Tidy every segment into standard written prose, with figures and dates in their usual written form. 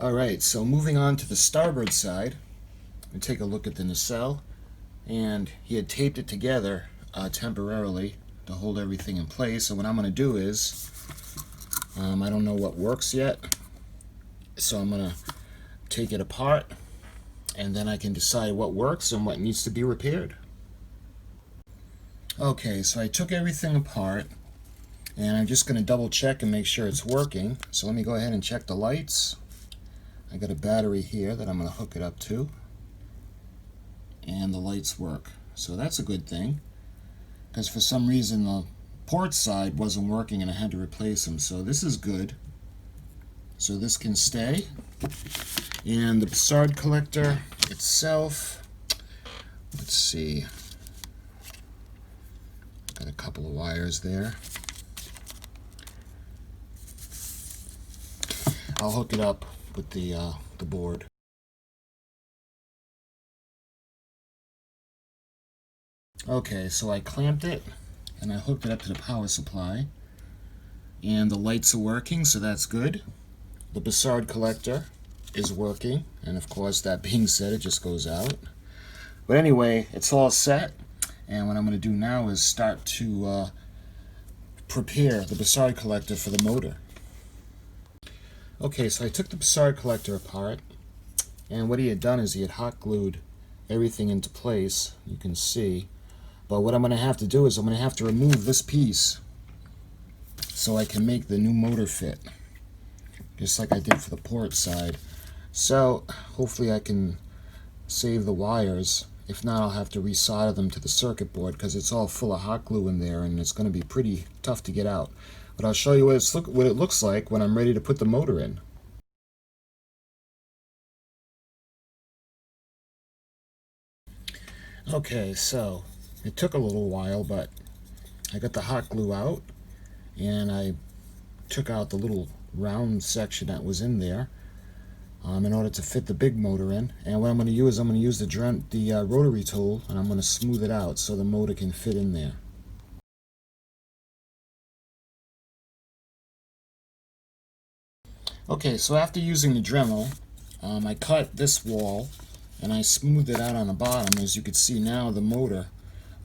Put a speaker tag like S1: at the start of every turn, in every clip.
S1: Alright, so moving on to the starboard side, we take a look at the nacelle, and he had taped it together temporarily to hold everything in place. So what I'm going to do is, I don't know what works yet, so I'm going to take it apart, and then I can decide what works and what needs to be repaired. Okay, so I took everything apart, and I'm just going to double check and make sure it's working. So let me go ahead and check the lights. I got a battery here that I'm going to hook it up to, and the lights work. So that's a good thing, because for some reason the port side wasn't working and I had to replace them. So this is good. So this can stay. And the Bussard Collector itself, let's see, got a couple of wires there. I'll hook it up with the board. Okay, so I clamped it and I hooked it up to the power supply, and the lights are working, so that's good. The Bussard Collector is working, and of course, that being said, it just goes out. But anyway, it's all set, and what I'm going to do now is start to prepare the Bussard Collector for the motor. Okay, so I took the Bussard Collector apart, and what he had done is he had hot glued everything into place, you can see. But what I'm going to have to do is I'm going to have to remove this piece so I can make the new motor fit, just like I did for the port side. So hopefully I can save the wires. If not, I'll have to resolder them to the circuit board because it's all full of hot glue in there, and it's going to be pretty tough to get out. But I'll show you what it looks like when I'm ready to put the motor in. Okay, so it took a little while, but I got the hot glue out, and I took out the little round section that was in there in order to fit the big motor in. And what I'm going to use, the rotary tool, and I'm going to smooth it out so the motor can fit in there. Okay, so after using the Dremel, I cut this wall and I smoothed it out on the bottom. As you can see now, the motor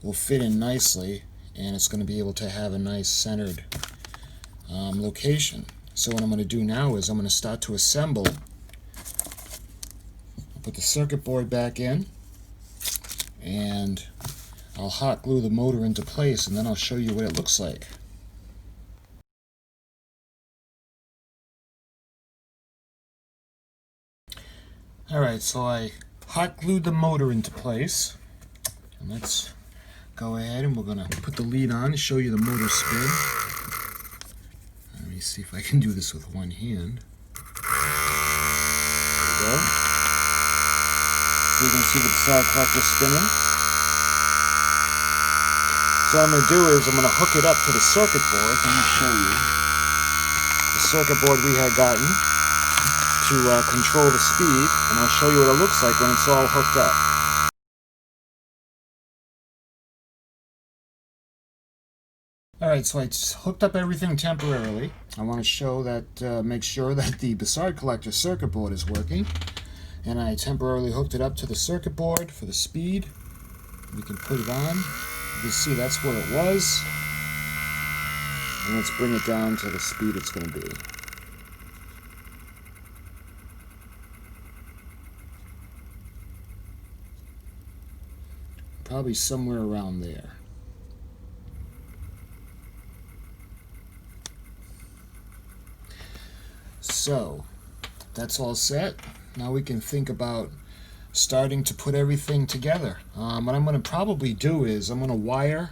S1: will fit in nicely, and it's going to be able to have a nice centered location. So what I'm going to do now is I'm going to start to assemble. I'll put the circuit board back in, and I'll hot glue the motor into place, and then I'll show you what it looks like. Alright, so I hot glued the motor into place, and let's go ahead and we're going to put the lead on and show you the motor spin. Let me see if I can do this with one hand. There we go. So you can see the Bussard Collector spinning. So what I'm going to do is I'm going to hook it up to the circuit board. Let me show you. The circuit board we had gotten to control the speed, and I'll show you what it looks like when it's all hooked up. Alright, so I hooked up everything temporarily. I want to show that, make sure that the Bussard Collector circuit board is working. And I temporarily hooked it up to the circuit board for the speed. We can put it on. You can see that's where it was. And let's bring it down to the speed it's going to be. Probably somewhere around there. So that's all set. Now we can think about starting to put everything together. What I'm going to probably do is I'm going to wire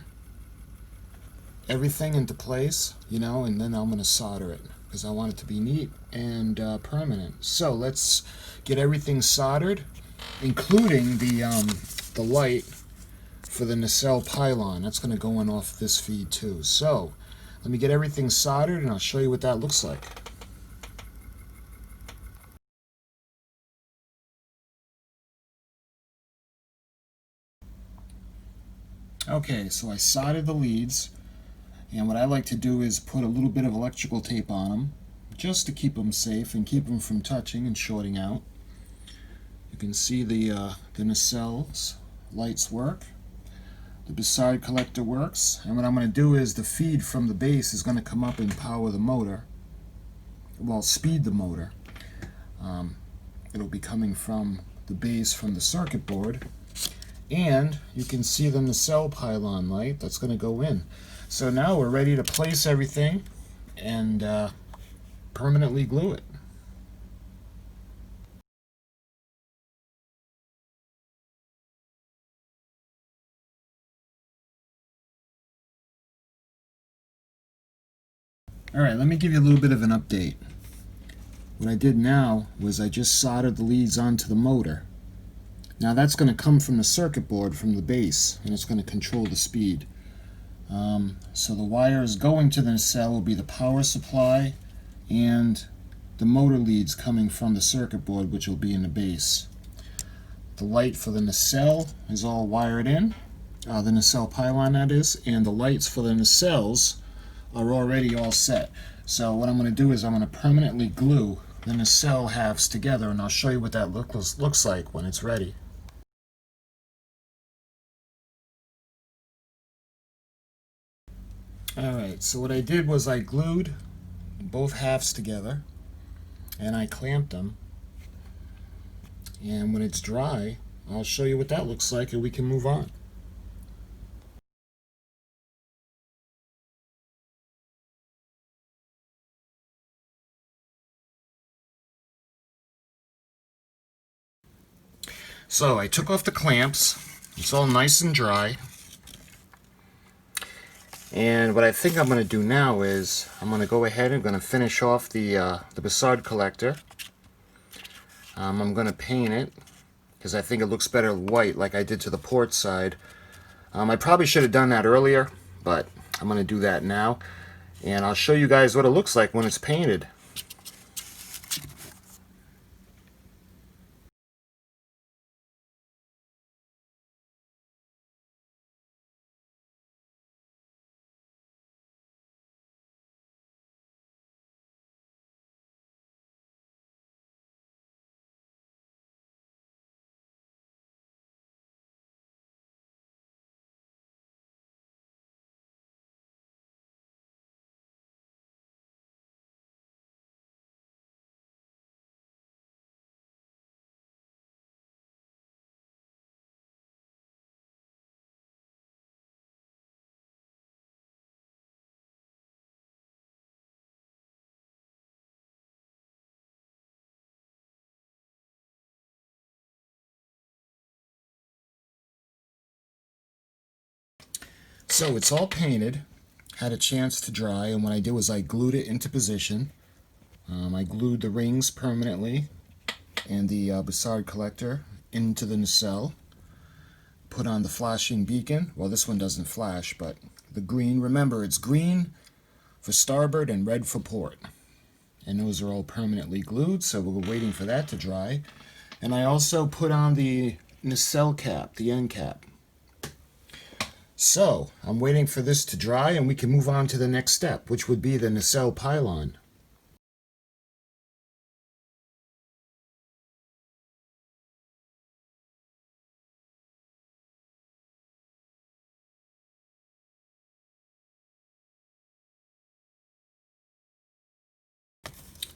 S1: everything into place, and then I'm going to solder it because I want it to be neat and permanent. So let's get everything soldered, including the light for the Nacelle Pylon. That's going to go in off this feed too. So let me get everything soldered and I'll show you what that looks like. Okay, so I soldered the leads, and what I like to do is put a little bit of electrical tape on them just to keep them safe and keep them from touching and shorting out. You can see the nacelles lights work. The Bussard Collector works, and what I'm going to do is the feed from the base is going to come up and power the motor. Well, speed the motor. It'll be coming from the base from the circuit board, and you can see the Nacelle Pylon light that's going to go in. So now we're ready to place everything and permanently glue it. Alright, let me give you a little bit of an update. What I did now was I just soldered the leads onto the motor. Now that's going to come from the circuit board from the base, and it's going to control the speed. So the wires going to the nacelle will be the power supply and the motor leads coming from the circuit board, which will be in the base. The light for the nacelle is all wired in, the nacelle pylon that is, and the lights for the nacelles are already all set. So what I'm going to do is I'm going to permanently glue the nacelle halves together, and I'll show you what that looks like when it's ready. Alright, so what I did was I glued both halves together and I clamped them, and when it's dry I'll show you what that looks like and we can move on. So I took off the clamps, it's all nice and dry, and what I think I'm going to do now is I'm going to go ahead and going to finish off the Bussard Collector. I'm going to paint it because I think it looks better white like I did to the port side. I probably should have done that earlier, but I'm going to do that now, and I'll show you guys what it looks like when it's painted. So it's all painted, had a chance to dry, and what I did was I glued it into position. I glued the rings permanently and the Bussard Collector into the nacelle. Put on the flashing beacon. Well, this one doesn't flash, but the green, remember it's green for starboard and red for port. And those are all permanently glued, so we're waiting for that to dry. And I also put on the nacelle cap, the end cap. So I'm waiting for this to dry and we can move on to the next step, which would be the Nacelle Pylon.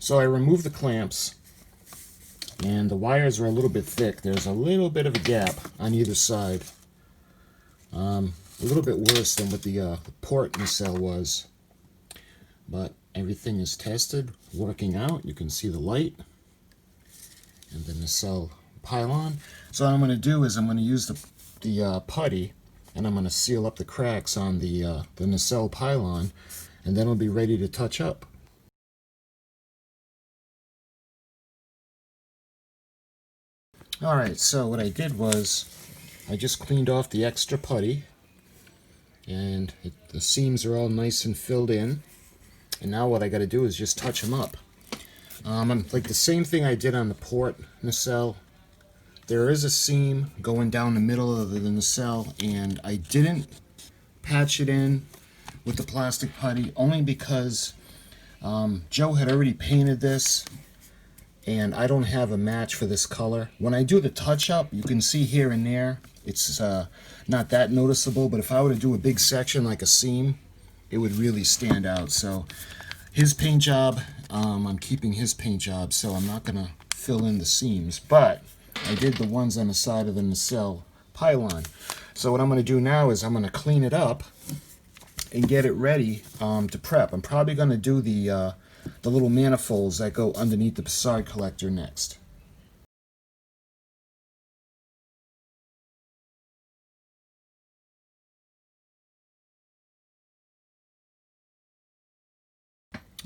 S1: So I removed the clamps, and the wires are a little bit thick. There's a little bit of a gap on either side. A little bit worse than what the port nacelle was, but everything is tested, working out. You can see the light and the nacelle pylon. So what I'm going to do is I'm going to use the putty, and I'm going to seal up the cracks on the nacelle pylon, and then it'll be ready to touch up. Alright, so what I did was I just cleaned off the extra putty, and the seams are all nice and filled in, and now what I got to do is just touch them up. Like the same thing I did on the port nacelle. There is a seam going down the middle of the nacelle, and I didn't patch it in with the plastic putty only because Joe had already painted this, and I don't have a match for this color. When I do the touch-up, you can see here and there, it's not that noticeable, but if I were to do a big section like a seam, it would really stand out. So his paint job, I'm keeping his paint job, so I'm not going to fill in the seams, but I did the ones on the side of the Nacelle Pylon. So what I'm going to do now is I'm going to clean it up and get it ready to prep. I'm probably going to do the little manifolds that go underneath the Bussard Collector next.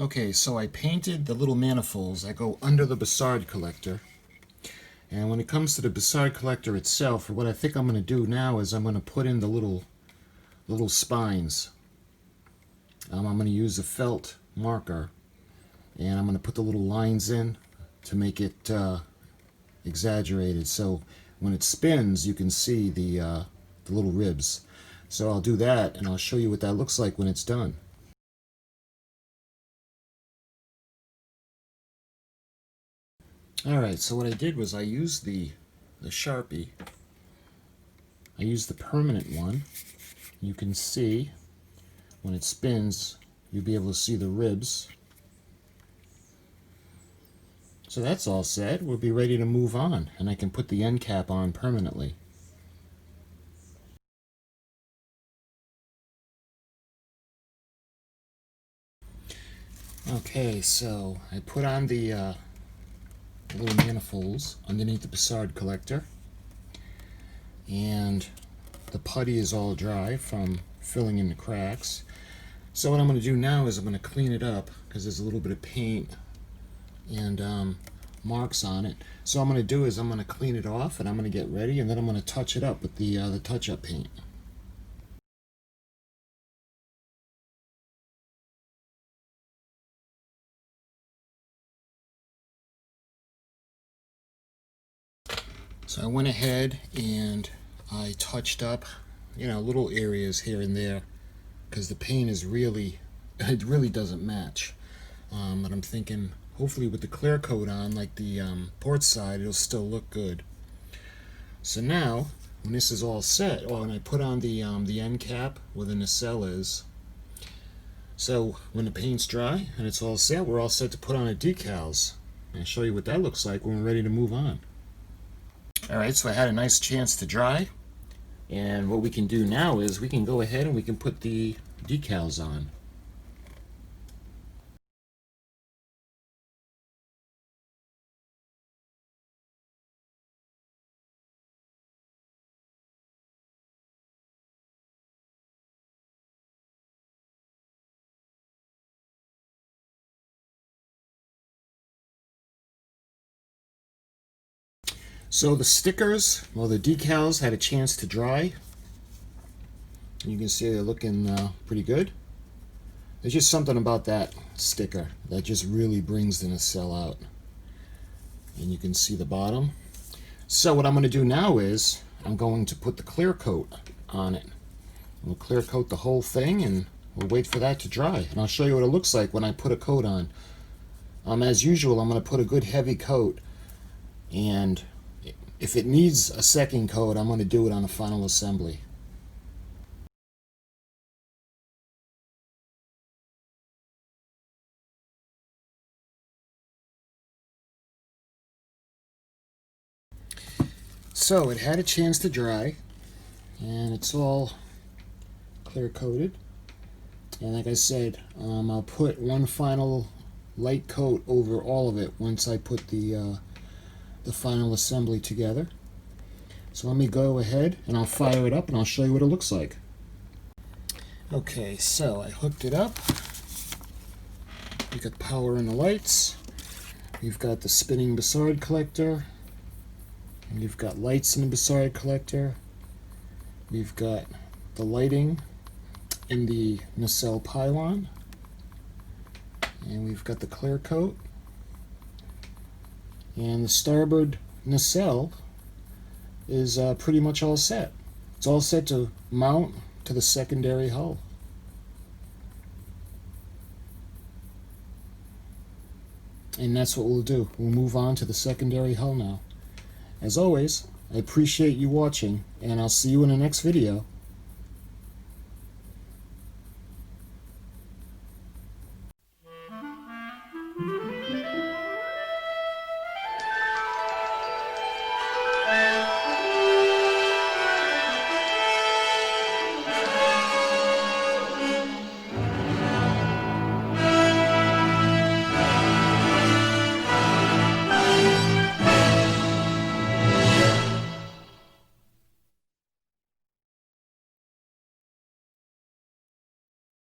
S1: Okay, so I painted the little manifolds that go under the Bussard Collector. And when it comes to the Bussard Collector itself, what I think I'm going to do now is I'm going to put in the little spines. I'm going to use a felt marker, and I'm going to put the little lines in to make it exaggerated. So when it spins, you can see the little ribs. So I'll do that, and I'll show you what that looks like when it's done. Alright, so what I did was I used the Sharpie. I used the permanent one. You can see when it spins, you'll be able to see the ribs. So that's all set. We'll be ready to move on, and I can put the end cap on permanently. Okay, so I put on the little manifolds underneath the Bussard Collector, and the putty is all dry from filling in the cracks. So what I'm going to do now is I'm going to clean it up because there's a little bit of paint and marks on it. So what I'm going to do is I'm going to clean it off, and I'm going to get ready, and then I'm going to touch it up with the touch-up paint. So I went ahead and I touched up, little areas here and there, because the paint is it really doesn't match. But I'm thinking, hopefully with the clear coat on, like the port side, it'll still look good. So now, when this is all set, and I put on the end cap where the nacelle is. So when the paint's dry and it's all set, we're all set to put on the decals. I'll show you what that looks like when we're ready to move on. Alright, so I had a nice chance to dry, and what we can do now is we can go ahead and we can put the decals on. So the stickers, the decals had a chance to dry. You can see they're looking pretty good. There's just something about that sticker that just really brings the nacelle out. And you can see the bottom. So what I'm going to do now is I'm going to put the clear coat on it. We'll clear coat the whole thing, and we'll wait for that to dry. And I'll show you what it looks like when I put a coat on. As usual, I'm going to put a good heavy coat, and if it needs a second coat, I'm going to do it on the final assembly. So it had a chance to dry, and it's all clear coated. And like I said, I'll put one final light coat over all of it once I put the final assembly together. So let me go ahead and I'll fire it up and I'll show you what it looks like. Okay, so I hooked it up. You got power in the lights. You've got the spinning Bussard Collector. And you've got lights in the Bussard Collector. We've got the lighting in the Nacelle Pylon. And we've got the clear coat. And the starboard nacelle is pretty much all set. It's all set to mount to the secondary hull. And that's what we'll do. We'll move on to the secondary hull now. As always, I appreciate you watching, and I'll see you in the next video.